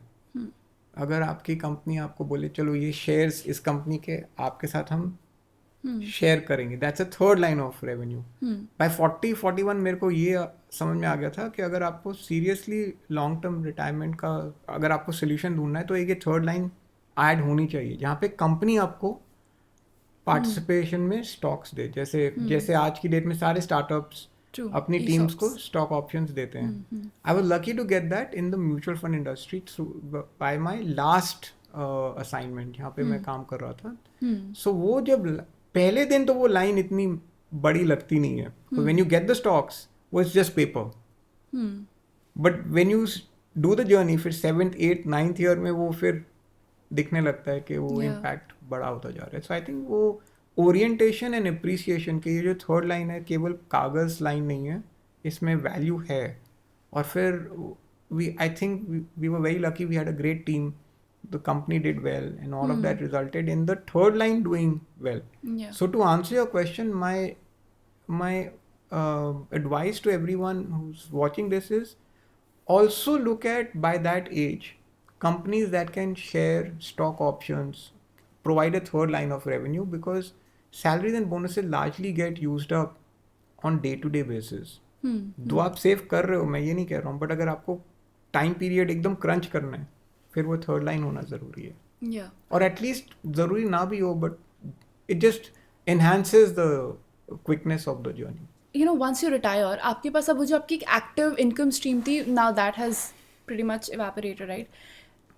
B: अगर आपकी कंपनी आपको बोले चलो ये शेयर्स इस कंपनी के आपके साथ हम शेयर करेंगे, that's a third line of revenue. By 40-41 मेरे को ये समझ में आ गया था कि अगर आपको सीरियसली लॉन्ग टर्म रिटायरमेंट का अगर आपको सोल्यूशन ढूंढना है तो एक ये थर्ड लाइन ऐड होनी चाहिए जहाँ पे कंपनी आपको पार्टिसिपेशन में स्टॉक्स दे, जैसे आज की डेट में सारे स्टार्टअप्स
A: True.
B: अपनी टीम्स को
A: ESOPs.
B: स्टॉक ऑप्शंस देते हैं। I was lucky to get that in the mutual fund industry by my last assignment, यहाँ पे मैं काम कर रहा था। सो वो जब पहले दिन तो वो लाइन इतनी बड़ी लगती नहीं है, when you get the stocks वो it's just paper, but when you do the journey फिर 7th 8th 9th ईयर में वो फिर दिखने लगता है कि वो
A: Yeah.
B: इम्पैक्ट बड़ा होता जा रहा है। सो आई थिंक वो ओरिएंटेशन एंड अप्रिसिएशन के ये जो थर्ड लाइन है केवल कागज़ लाइन नहीं है, इसमें वैल्यू है। और फिर I think we were very lucky, we had a great team, the company did well and all of that resulted in the third line doing well.
A: या
B: So to answer your question, my advice to everyone who's watching this is also look at by that age companies that can share stock options, provide a third line of revenue because salaries and bonuses largely get used up on day-to-day basis. दो आप save कर रहे हो, मैं ये नहीं कह रहा हूँ, बट अगर आपको टाइम पीरियड एकदम क्रंच करना है फिर वो थर्ड लाइन होना ज़रूरी है।
A: या
B: और एटलीस्ट ज़रूरी ना भी हो but it just enhances the quickness of the journey.
A: You know once you retire आपके पास अब वो जो आपकी एक्टिव इनकम स्ट्रीम थी, now that has pretty much evaporated, right?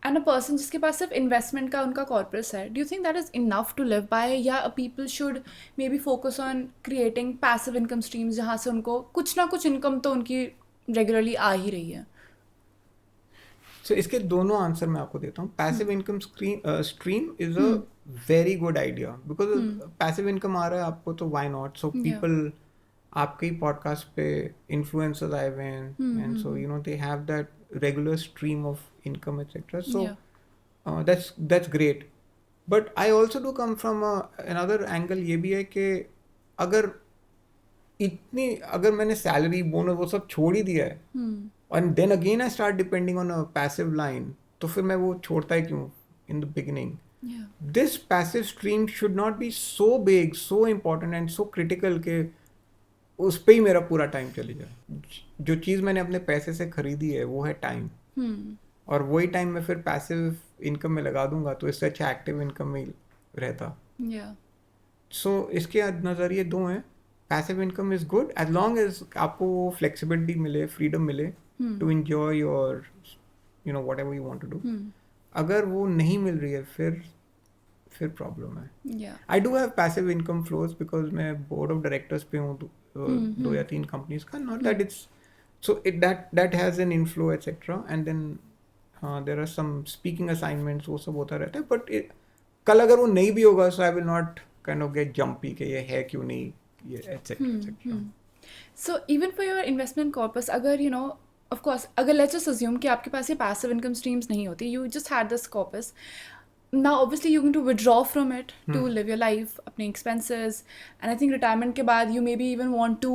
A: And a person जिसके पास सिर्फ इन्वेस्टमेंट का उनका कॉर्पस है, do you think that is enough to live by, या people should maybe focus on creating passive income streams जहाँ से उनको कुछ ना कुछ इनकम तो उनकी रेगुलरली आ ही रही है?
B: So इसके दोनों आंसर मैं आपको देता हूँ। Passive income stream is a very good idea because passive income आ रहा है आपको तो व्हाई नॉट। सो पीपल आपके ही पॉडकास्ट पे इन्फ्लुएंसर्स आए हुए हैं and so you know they have that regular stream of income etcetera, so that's great. But I also do come from another angle, ये भी है कि अगर मैंने सैलरी बोनस वो सब छोड़ ही दिया है and then again I start depending on a passive line, तो फिर मैं वो छोड़ता ही क्यों in the beginning? This passive stream should not be so big, so important and so critical कि उस पे ही मेरा पूरा टाइम चले जाए. जो चीज़ मैंने अपने पैसे से खरीदी है वो है टाइम, और वही टाइम मैं फिर पैसिव इनकम में लगा दूंगा तो इससे अच्छा एक्टिव इनकम में रहता. सो इसके नज़रिए दो हैं. Passive income is good as long as आपको वो फ्लेक्सिबिलिटी मिले, फ्रीडम मिले to enjoy your whatever you want to do. अगर वो नहीं मिल रही है फिर प्रॉब्लम है. I do have passive income flows because मैं बोर्ड ऑफ डायरेक्टर्स पे हूँ 2 या 3 कंपनीज का. Not that it's so it that has an inflow etcetera, and then there are some speaking assignments, वो सब होता रहता है. बट कल अगर वो नहीं भी होगा so I will not kind of get jumpy कि ये है क्यों नहीं, ये etcetera etcetera.
A: So even for your investment corpus, अगर ऑफ कोर्स अगर लेट्स जस्ट अज्यूम कि आपके पास ये पैसिव इनकम स्ट्रीम्स नहीं होती, you just had this corpus, now obviously you're going to withdraw from it to live your life, अपने expenses, and I think retirement के बाद you maybe even want to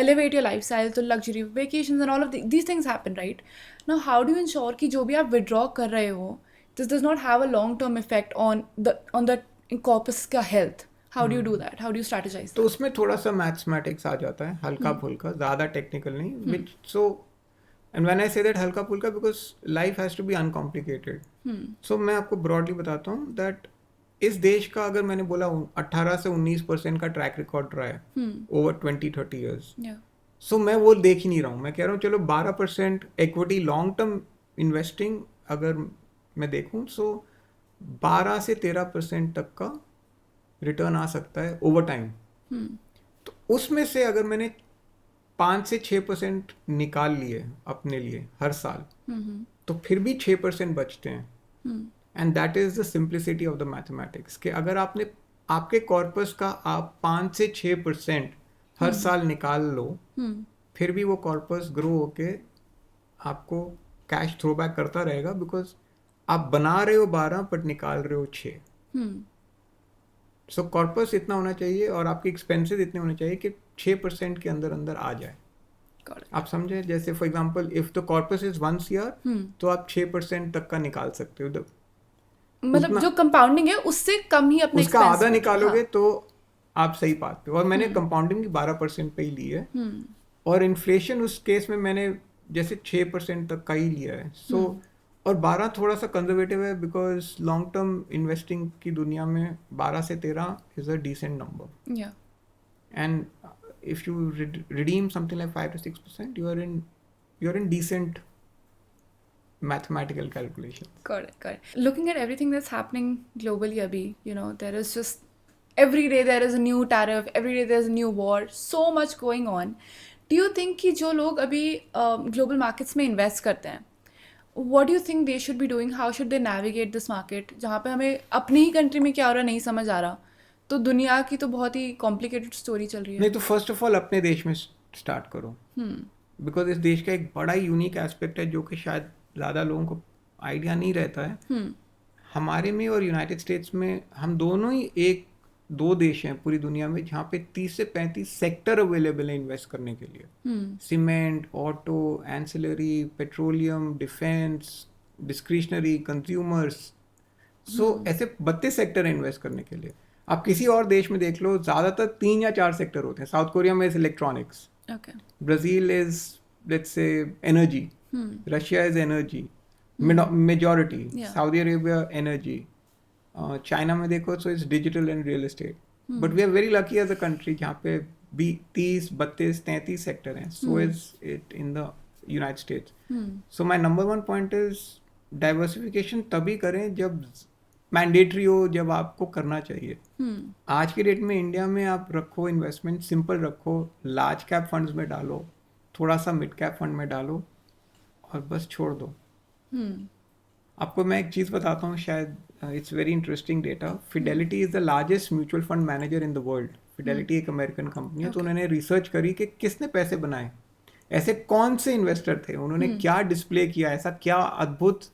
A: elevate your lifestyle to luxury vacations and all of these things happen, right? Now how do you ensure कि जो भी आप withdraw कर रहे हो this does not have a long term effect on the corpus का health? How do you do that? How do you strategize that?
B: तो उसमें थोड़ा सा मैथमेटिक्स आ जाता है, हल्का फुल्का, ज़्यादा टेक्निकल नहीं. which so and when I say that हल्का फुल्का because life has to be uncomplicated. So मैं आपको broadly बताता हूँ that इस देश का अगर मैंने बोला 18 से 19% का ट्रैक रिकॉर्ड रहा है over 20-30 years. So मैं वो देख ही नहीं रहा हूँ. मैं कह रहा हूँ चलो 12% इक्विटी लॉन्ग टर्म इन्वेस्टिंग अगर मैं देखूँ so 12 से 13% तक का रिटर्न आ सकता है ओवर टाइम. तो उसमें से अगर मैंने 5 से 6% निकाल लिए अपने लिए हर साल, तो फिर भी 6% बचते हैं. And that is the simplicity of the mathematics कि अगर आपने आपके कॉर्पस का आप 5 से 6% हर साल निकाल लो, फिर भी वो कॉर्पस ग्रो होके आपको कैश थ्रो बैक करता रहेगा बिकॉज आप बना रहे हो 12 बट निकाल रहे हो 6. सो कॉर्पस इतना होना चाहिए और आपके एक्सपेंसेस इतने होने चाहिए कि 6% के अंदर अंदर आ जाए. आप समझे? जैसे for example if the corpus is 1 CR तो आप 6% तक का निकाल सकते हो.
A: मतलब जो कंपाउंडिंग है उससे कम ही अपने
B: उसका आधा निकालोगे तो आप सही बात पे. और मैंने कंपाउंडिंग की 12% पे ही ली है, और इन्फ्लेशन उस केस में मैंने जैसे 6% तक का ही लिया है. सो और 12 थोड़ा सा कंजर्वेटिव है बिकॉज लॉन्ग टर्म इन्वेस्टिंग की दुनिया में 12 से 13 is a decent number. And if you redeem something like 5 to 6%, you are in decent mathematical calculation.
A: Correct. Looking at everything that's happening globally abhi, there is just every day there is a new tariff, every day there's a new war, so much going on. Do you think कि जो लोग अभी global markets में invest करते हैं, what do you think they should be doing? How should they navigate this market? जहाँ पे हमें अपनी ही कंट्री में क्या हो रहा है नहीं समझ आ रहा, तो दुनिया की तो बहुत ही कॉम्प्लिकेटेड स्टोरी चल रही है.
B: नहीं तो फर्स्ट ऑफ ऑल अपने देश में स्टार्ट करो, बिकॉज इस देश का एक बड़ा यूनिक एस्पेक्ट है जो कि शायद ज़्यादा लोगों को आइडिया नहीं रहता है. हमारे में और यूनाइटेड स्टेट्स में हम दोनों ही 2 देश हैं पूरी दुनिया में जहाँ पे 30 से 35 सेक्टर अवेलेबल है इन्वेस्ट करने के लिए. Cement, auto, ancillary, petroleum, defence, discretionary, consumers. So ऐसे 32 सेक्टर हैं इन्वेस्ट करने के लिए. आप किसी और देश में देख लो ज़्यादातर 3 या 4 सेक्टर होते हैं. साउथ कोरिया में is electronics, Brazil is let's say energy, Russia is energy majority, Saudi Arabia energy, China में देखो so it's digital and real estate. But we are very lucky as a country जहाँ पे 30, 32, 33 sector हैं. So is it in the United States. So my number 1 point is diversification तभी करें जब mandatory हो, जब आपको करना चाहिए. आज के डेट में इंडिया में आप रखो इन्वेस्टमेंट सिंपल रखो, लार्ज कैप फंड्स में डालो, थोड़ा सा मिड कैप फंड में डालो और बस छोड़ दो. आपको मैं एक चीज़ बताता हूँ, शायद it's very interesting data. Fidelity is the largest mutual fund manager in the world. Fidelity एक अमेरिकन कंपनी है. तो उन्होंने रिसर्च करी कि किसने पैसे बनाए, ऐसे कौन से इन्वेस्टर थे, उन्होंने क्या डिस्प्ले किया, ऐसा क्या अद्भुत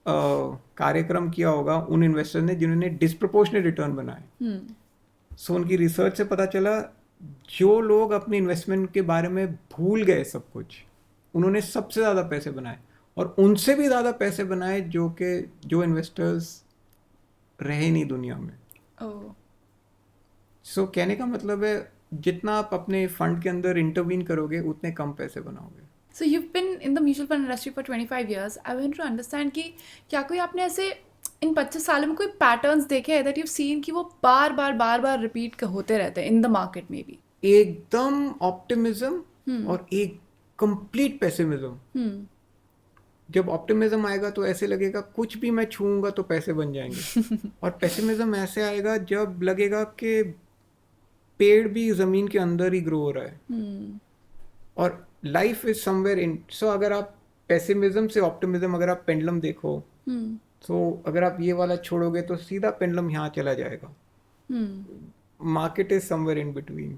B: कार्यक्रम किया होगा उन इन्वेस्टर ने जिन्होंने डिस्प्रपोर्शनेट रिटर्न बनाए। सो उनकी रिसर्च से पता चला जो लोग अपनी इन्वेस्टमेंट के बारे में भूल गए सब कुछ, उन्होंने सबसे ज़्यादा पैसे बनाए, और उनसे भी ज़्यादा पैसे बनाए जो इन्वेस्टर्स रहे नहीं दुनिया में। सो कहने का मतलब है जितना आप अपने फंड के अंदर इंटरवीन करोगे उतने कम पैसे बनाओगे।
A: So you've been in the mutual fund industry for 25 years. I want to understand कि क्या कोई आपने ऐसे इन 25 सालों में कोई पैटर्न्स देखे हैं that you've seen कि वो बार बार रिपीट होते रहते हैं in the market में भी?
B: एकदम ऑप्टिमिज्म और एक कंप्लीट पेसिमिज्म। जब ऑप्टिमिज्म आएगा तो ऐसे लगेगा कुछ भी मैं छूऊंगा तो पैसे बन जाएंगे और पेसिमिज्म ऐसे आएगा जब लगेगा कि पेड़ भी जमीन के अंदर ही ग्रो हो रहा है और लाइफ इज समवेयर इन। सो अगर आप पेसिमिज्म से ऑप्टिमिज्म, अगर आप पेंडुलम देखो तो अगर आप ये वाला छोड़ोगे तो सीधा पेंडुलम यहाँ चला जाएगा। Market is somewhere in between.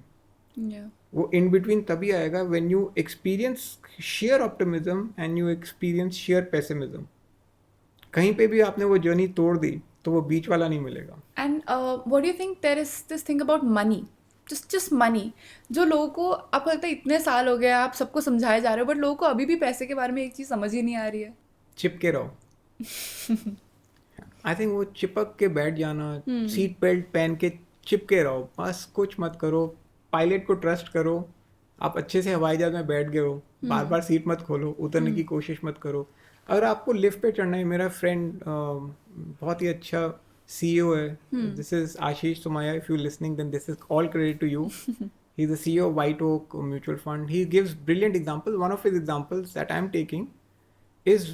B: वो इन बिटवीन तभी आएगा when you experience share optimism and you experience share pessimism. कहीं पे भी आपने वो जर्नी तोड़ दी तो वो बीच वाला नहीं मिलेगा।
A: And what do you think there is this thing about money, just money, जो लोगों को आपको लगता है इतने साल हो गए आप सबको समझाए जा रहे हो बट लोगों को अभी भी पैसे के बारे में एक चीज़ समझ ही नहीं आ रही है?
B: चिपके रहो। आई थिंक वो चिपक के बैठ जाना, सीट बेल्ट पहन के चिपके रहो, बस कुछ मत करो, पायलट को ट्रस्ट करो। आप अच्छे से हवाई जहाज में बैठ गए हो, बार बार सीट मत खोलो, उतरने की कोशिश मत करो। अगर आपको लिफ्ट पे चढ़ना है, मेरा फ्रेंड बहुत ही अच्छा CEO है, this is Ashish Somaiya, if you listening then this is all credit to you. He is the CEO of White Oak Mutual Fund. He gives brilliant examples. One of his examples that I'm taking is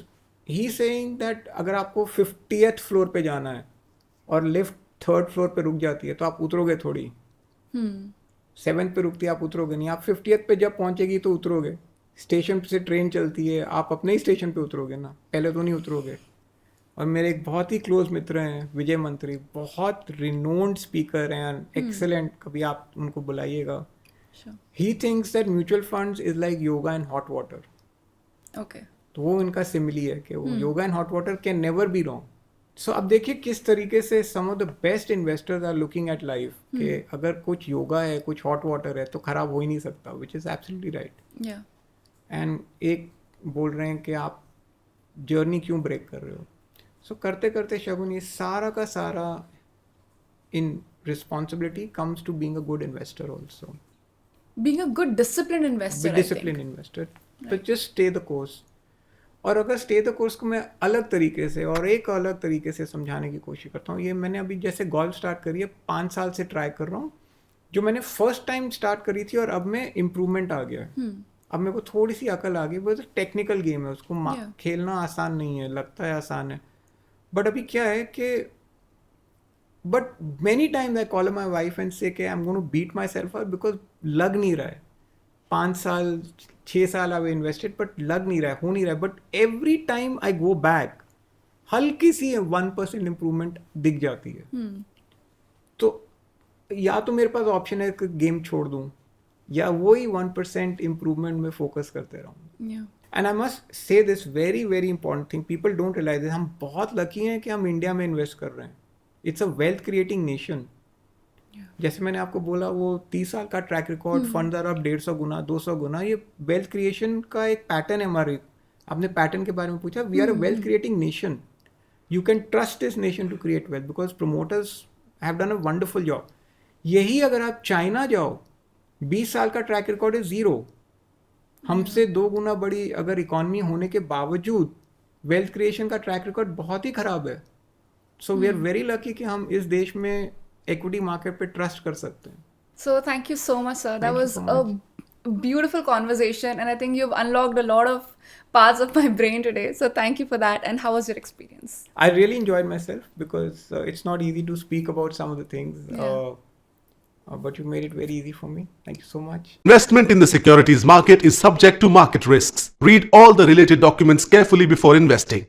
B: he saying that अगर आपको 50th floor पे जाना है और lift 3rd floor पे रुक जाती है तो आप उतरोगे थोड़ी। 7th पे रुकती है, आप उतरोगे नहीं। आप 50th पे जब पहुंचेगी तो उतरोगे। स्टेशन से ट्रेन चलती है, आप अपने ही स्टेशन पे उतरोगे ना, पहले तो नहीं उतरोगे। और मेरे एक बहुत ही क्लोज मित्र हैं विजय मंत्री, बहुत रिनोन्ड स्पीकर हैं, एक्सेलेंट, कभी आप उनको बुलाइएगा। He thinks that mutual funds is like yoga and hot water.
A: Okay,
B: तो वो इनका सिमिली है कि वो yoga and hot water can never be wrong. So अब देखिए किस तरीके से some of the best investors are looking at life कि अगर कुछ योगा है, कुछ हॉट वाटर है तो खराब हो ही नहीं सकता, which is absolutely right. And एक बोल रहे हैं कि आप जर्नी क्यों ब्रेक कर रहे हो। सो करते करते शगुन, ये सारा का सारा in responsibility comes to being a good investor also,
A: being a good discipline investor.
B: Discipline investor, तो जस्ट स्टे द कोर्स। और अगर स्टे द कोर्स को मैं अलग तरीके से और एक अलग तरीके से समझाने की कोशिश करता हूँ। ये मैंने अभी जैसे गोल्फ स्टार्ट करी है, 5 साल से ट्राई कर रहा हूँ। जो मैंने फर्स्ट टाइम स्टार्ट करी थी और अब में इम्प्रूवमेंट आ गया है। अब मेरे को थोड़ी सी अकल आ गई। वो टेक्निकल गेम है, उसको खेलना आसान नहीं है, लगता है आसान है, बट अभी क्या है कि but many times I call my wife and say I am going to beat myself out because लग नहीं रहा है। 5 साल 6 साल आई इन्वेस्टेड बट लग नहीं रहा है, हो नहीं रहा है। But every time I go back हल्की सी 1% इम्प्रूवमेंट दिख जाती है। तो या तो मेरे पास ऑप्शन है कि गेम छोड़ दूं या वही 1% इम्प्रूवमेंट में फोकस करते रहूं। And I must say this very very important thing, people don't realise this. हम बहुत लकी हैं कि हम इंडिया में इन्वेस्ट कर रहे हैं। It's a wealth creating nation. जैसे मैंने आपको बोला, वो 30 साल का ट्रैक रिकॉर्ड, फंड्स आर अब 150 गुना 200 गुना। ये वेल्थ क्रिएशन का एक पैटर्न है हमारे। आपने पैटर्न के बारे में पूछा, we are a wealth creating nation. You can trust this nation to create wealth because promoters have done a wonderful job. यही अगर आप चाइना जाओ, 20 साल का ट्रैक रिकॉर्ड है 0। हमसे 2 गुना बड़ी अगर इकॉनमी होने के बावजूद वेल्थ क्रिएशन का ट्रैक रिकॉर्ड बहुत ही खराब है। So we are very lucky कि हम इस देश में equity market पे trust कर सकते हैं।
A: So thank you so much, sir. That was a beautiful conversation, and I think you've unlocked a lot of parts of my brain today. So thank you for that. And how was your experience?
B: I really enjoyed myself because it's not easy to speak about some of the things. But you made it very easy for me. Thank you so much.
D: Investment in the securities market is subject to market risks. Read all the related documents carefully before investing.